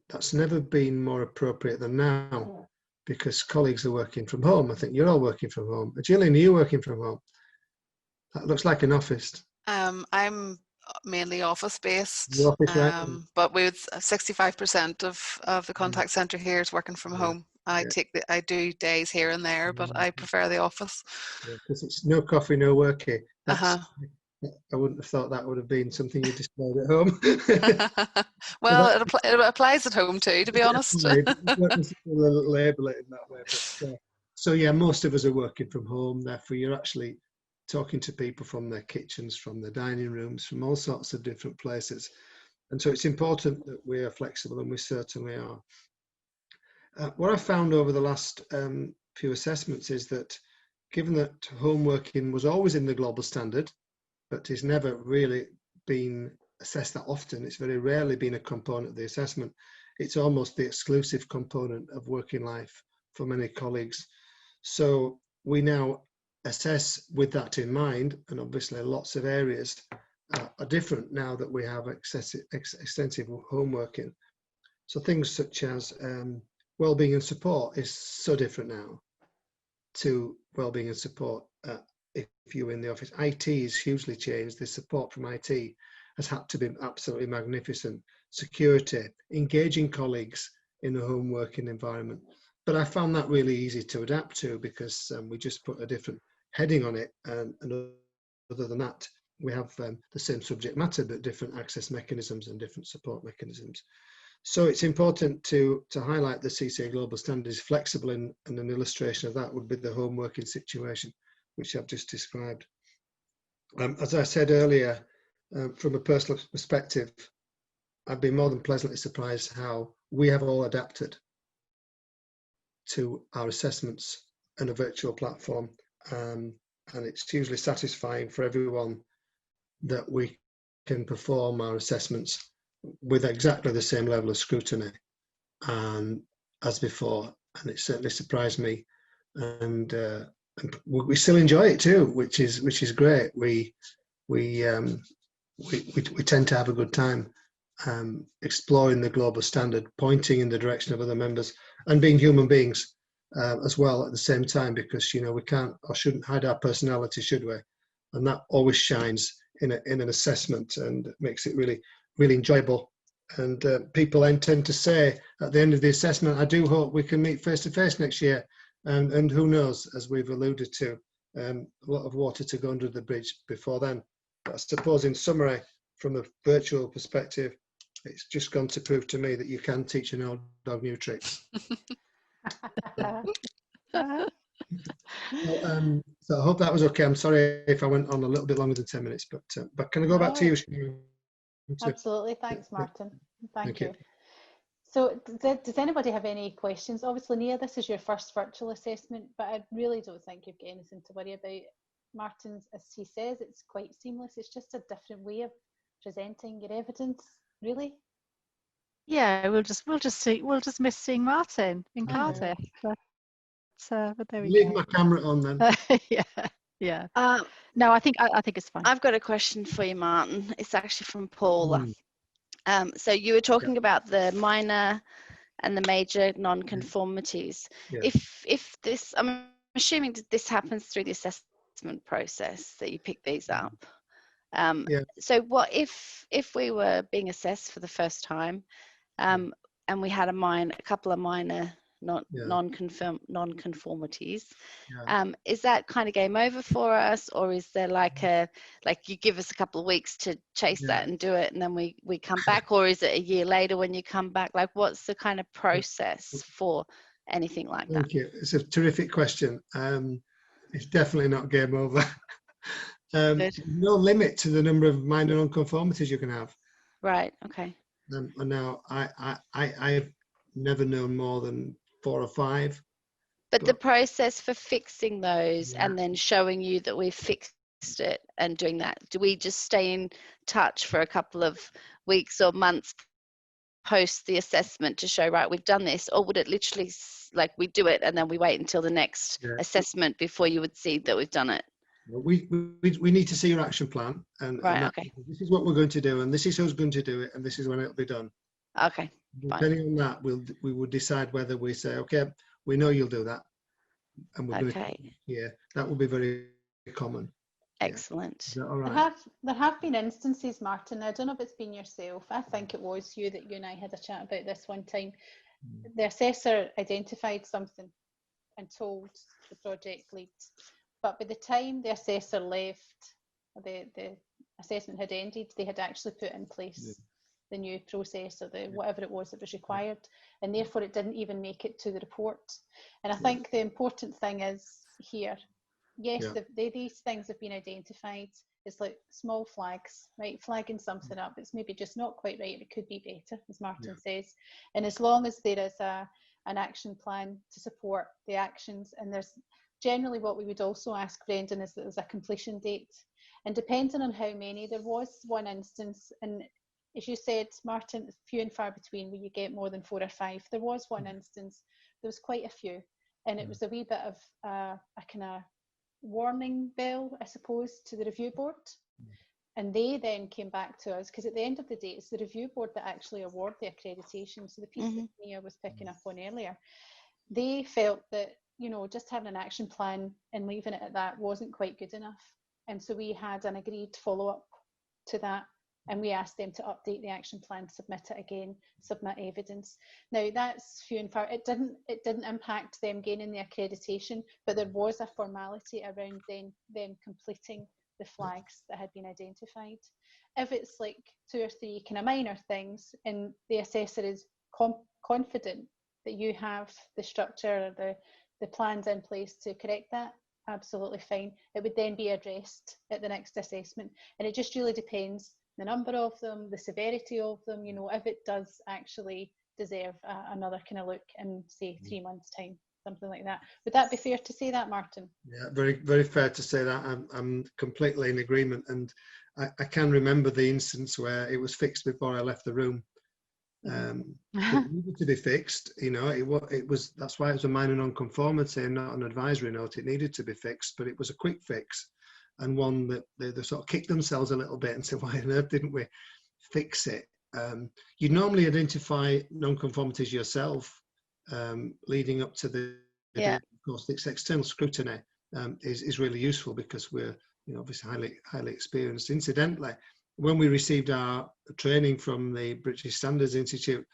Speaker 3: that's never been more appropriate than now, because colleagues are working from home. I think you're all working from home. Gillian, are you working from home? That looks like an office.
Speaker 4: I'm mainly office based,
Speaker 3: Right?
Speaker 4: but with 65% of the contact centre here is working from home. I do days here and there, but I prefer the office.
Speaker 3: Because it's no coffee, no working. I wouldn't have thought that would have been something you displayed at home.
Speaker 4: Well, it applies at home too, to be honest.
Speaker 3: Label it in that way. But, so yeah, most of us are working from home. Therefore, you're actually talking to people from their kitchens, from their dining rooms, from all sorts of different places. And so it's important that we are flexible, and we certainly are. What I found over the last few assessments is that, given that home working was always in the global standard, but it's never really been assessed that often, it's very rarely been a component of the assessment. It's almost the exclusive component of working life for many colleagues. So we now assess with that in mind, and obviously lots of areas are different now that we have extensive home working. So things such as wellbeing and support is so different now to wellbeing and support if you're in the office. IT is hugely changed. The support from IT has had to be absolutely magnificent. Security, engaging colleagues in a home working environment. But I found that really easy to adapt to, because we just put a different heading on it, and other than that, we have the same subject matter but different access mechanisms and different support mechanisms. So it's important to highlight the CCA Global Standard is flexible, and an illustration of that would be the home working situation, which I've just described. As I said earlier, from a personal perspective, I've been more than pleasantly surprised how we have all adapted to our assessments in a virtual platform, and it's hugely satisfying for everyone that we can perform our assessments with exactly the same level of scrutiny as before, and it certainly surprised me, and we still enjoy it too, which is great. We tend to have a good time exploring the global standard, pointing in the direction of other members, and being human beings as well at the same time, because we can't or shouldn't hide our personality, should we? And that always shines in an assessment and makes it really enjoyable. And people then tend to say at the end of the assessment, I do hope we can meet face to face next year. And who knows, as we've alluded to, a lot of water to go under the bridge before then. But I suppose in summary, from a virtual perspective, it's just gone to prove to me that you can teach an old dog new tricks. So I hope that was okay. I'm sorry if I went on a little bit longer than 10 minutes, but can I go back to you?
Speaker 1: Absolutely. Thanks, Martin. Thank you. So does anybody have any questions? Obviously, Nia, this is your first virtual assessment, but I really don't think you've got anything to worry about. Martin's, as he says, it's quite seamless. It's just a different way of presenting your evidence, really.
Speaker 5: Yeah, we'll just miss seeing Martin in Cardiff. But there we
Speaker 3: Leave
Speaker 5: go.
Speaker 3: my camera on then.
Speaker 5: Yeah. No, I think it's fine.
Speaker 2: I've got a question for you, Martin. It's actually from Paula. So you were talking about the minor and the major non-conformities.
Speaker 3: Yeah.
Speaker 2: If this, I'm assuming that this happens through the assessment process that you pick these up. So what if we were being assessed for the first time, and we had a couple of minor non-conformities? Is that kind of game over for us, or is there like you give us a couple of weeks to chase that and do it, and then we come back, or is it a year later when you come back? Like, what's the kind of process for anything like that?
Speaker 3: Thank you. It's a terrific question. It's definitely not game over. No limit to the number of minor non-conformities you can have.
Speaker 2: Right. Okay.
Speaker 3: And now I've never known more than 4 or 5.
Speaker 2: But the process for fixing those and then showing you that we've fixed it and doing that, do we just stay in touch for a couple of weeks or months post the assessment to show, right, we've done this? Or would it literally, like, we do it and then we wait until the next assessment before you would see that we've done it?
Speaker 3: We need to see your action plan, and this is what we're going to do, and this is who's going to do it, and this is when it'll be done.
Speaker 2: Okay.
Speaker 3: Depending on that, we will decide whether we say, okay, we know you'll do that, and we're going to. That will be very common.
Speaker 2: Excellent.
Speaker 3: Is that all right?
Speaker 1: There have been instances, Martin. I don't know if it's been yourself. I think it was you and I had a chat about this one time. The assessor identified something and told the project lead, but by the time the assessor left, the assessment had ended, they had actually put in place the new process or the whatever it was that was required, and therefore it didn't even make it to the report. And I think the important thing is here, yes, these things have been identified. It's like small flags, right? Flagging something up, it's maybe just not quite right, it could be better, as Martin says. And as long as there is an action plan to support the actions, and there's generally what we would also ask, Brendan, is that there's a completion date. And depending on how many, there was one instance, and as you said, Martin, few and far between where you get more than 4 or 5. There was one instance, there was quite a few, and it was a wee bit of a kind of warning bell, I suppose, to the review board. And they then came back to us, because at the end of the day, it's the review board that actually award the accreditation. So the piece that Nia was picking up on earlier, they felt that, you know, just having an action plan and leaving it at that wasn't quite good enough. And so we had an agreed follow-up to that, and we asked them to update the action plan, submit it again, submit evidence. Now that's few and far. It didn't impact them gaining the accreditation, but there was a formality around them completing the flags that had been identified. If it's like 2 or 3 kind of minor things, and the assessor is confident that you have the structure or the plans in place to correct that, absolutely fine. It would then be addressed at the next assessment, and it just really depends the number of them, the severity of them, you know, if it does actually deserve another kind of look in, say, 3 months' time, something like that. Would that be fair to say that, Martin? Yeah,
Speaker 3: very, very fair to say that. I'm completely in agreement, and I can remember the instance where it was fixed before I left the room. It needed to be fixed, you know. It was that's why it was a minor non-conformity and not an advisory note. It needed to be fixed, but it was a quick fix, and one that they sort of kicked themselves a little bit and said, why on earth didn't we fix it? You normally identify non-conformities yourself leading up to the of course, this external scrutiny is really useful, because we're, you know, obviously highly experienced. Incidentally, when we received our training from the British Standards Institute,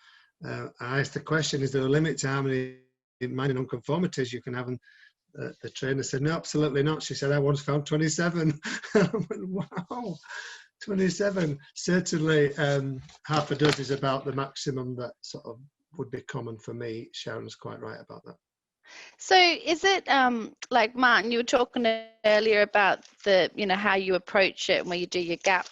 Speaker 3: I asked the question, is there a limit to how many minor non-conformities you can have? And the trainer said, no, absolutely not. She said, I once found 27. I went, wow, 27. Certainly half a dozen is about the maximum that sort of would be common for me. Sharon's quite right about that.
Speaker 2: So is it like, Martin, you were talking earlier about the, you know, how you approach it and where you do your gap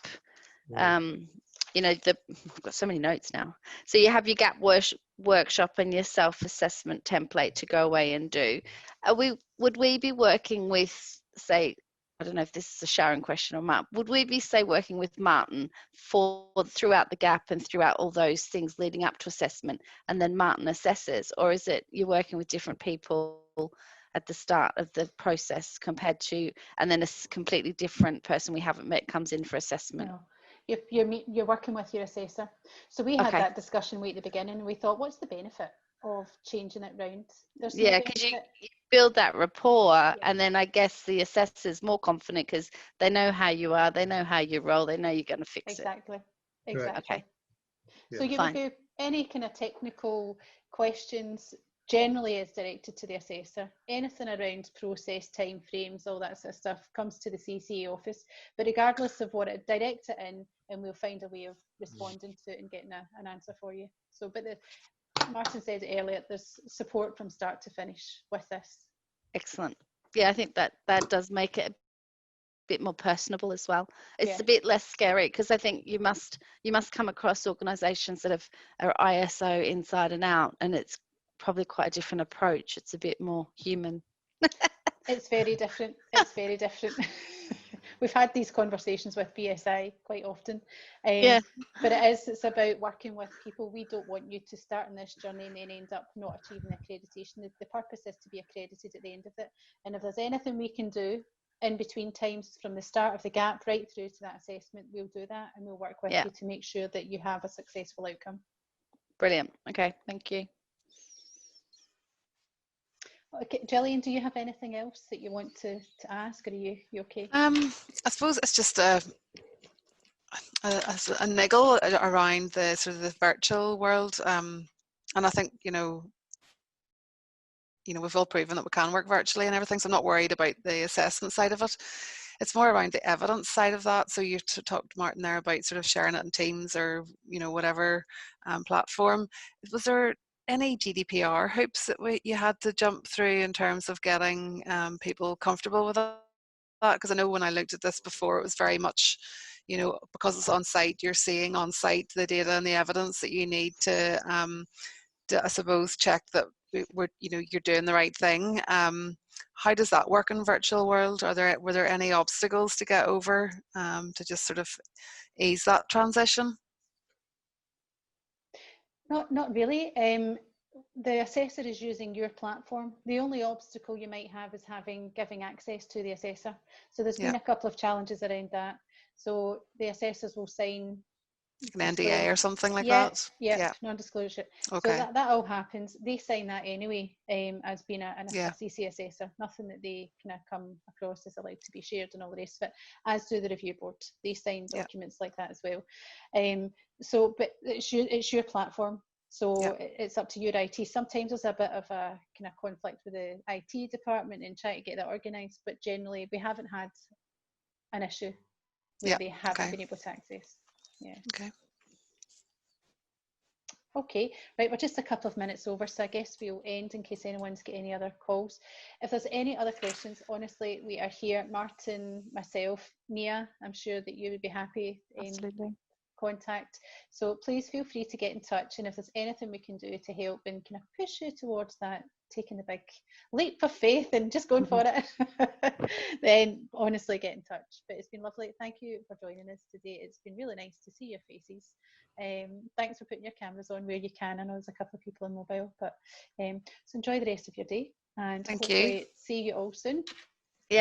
Speaker 2: you know, I've got so many notes now. So you have your gap workshop and your self-assessment template to go away and do. Would we be working with, say, I don't know if this is a Sharon question or Matt, would we be, say, working with Martin for throughout the gap and throughout all those things leading up to assessment, and then Martin assesses? Or is it you're working with different people at the start of the process compared to, and then a completely different person we haven't met comes in for assessment?
Speaker 1: No. You're working with your assessor. So we had that discussion way at the beginning, and we thought, what's the benefit of changing it round? There's
Speaker 2: yeah, because you build that rapport, and then I guess the assessor's more confident because they know how you are, they know how you roll, they know you're going to fix it.
Speaker 1: Exactly.
Speaker 2: Okay.
Speaker 1: So you will do any kind of technical questions generally is directed to the assessor. Anything around process, time frames, all that sort of stuff comes to the CCA office. But regardless of what it, direct it in, and we'll find a way of responding to it and getting an answer for you. So, but Martin said it earlier, there's support from start to finish with this.
Speaker 2: Excellent. Yeah, I think that does make it a bit more personable as well. It's a bit less scary because I think you must come across organisations that are ISO inside and out, and it's probably quite a different approach. It's a bit more human.
Speaker 1: It's very different. It's very different. We've had these conversations with BSI quite often. But it's about working with people. We don't want you to start on this journey and then end up not achieving accreditation. The purpose is to be accredited at the end of it. And if there's anything we can do in between times from the start of the gap right through to that assessment, we'll do that, and we'll work with you to make sure that you have a successful outcome.
Speaker 2: Brilliant. Okay, thank you.
Speaker 1: Okay, Gillian, do you have anything else that you want to ask, or are you okay?
Speaker 4: I suppose it's just a niggle around the sort of the virtual world, and I think you know we've all proven that we can work virtually and everything, so I'm not worried about the assessment side of it. It's more around the evidence side of that. So you talked to Martin there about sort of sharing it in Teams or whatever platform. Was there any GDPR hoops that you had to jump through in terms of getting people comfortable with that? Because I know when I looked at this before, it was very much, because it's on site, you're seeing on site the data and the evidence that you need to I suppose, check that you're doing the right thing. How does that work in virtual world? Were there any obstacles to get over to just sort of ease that transition?
Speaker 1: Not really. The assessor is using your platform. The only obstacle you might have is giving access to the assessor. So there's been a couple of challenges around that. So the assessors will sign
Speaker 4: an NDA or something like that?
Speaker 1: Yeah, non-disclosure.
Speaker 4: Okay.
Speaker 1: So that all happens. They sign that anyway as being a CC assessor. Nothing that they kind of come across is allowed to be shared and all the rest of it, as do the review board. They sign documents like that as well. But it's your platform. So it's up to your IT. Sometimes there's a bit of a kind of conflict with the IT department and trying to get that organised, but generally we haven't had an issue where they haven't been able to access. Yeah. Okay, right, we're just a couple of minutes over, so I guess we'll end in case anyone's got any other calls. If there's any other questions, honestly, we are here. Martin, myself, Nia, I'm sure that you would be happy.
Speaker 5: Absolutely.
Speaker 1: Contact. So please feel free to get in touch, and if there's anything we can do to help and kind of push you towards that, taking the big leap of faith and just going for it, then honestly get in touch. But it's been lovely. Thank you for joining us today. It's been really nice to see your faces. Thanks for putting your cameras on where you can. I know there's a couple of people on mobile, but so enjoy the rest of your day, and
Speaker 4: Thank
Speaker 1: hopefully
Speaker 4: you.
Speaker 1: see you all soon.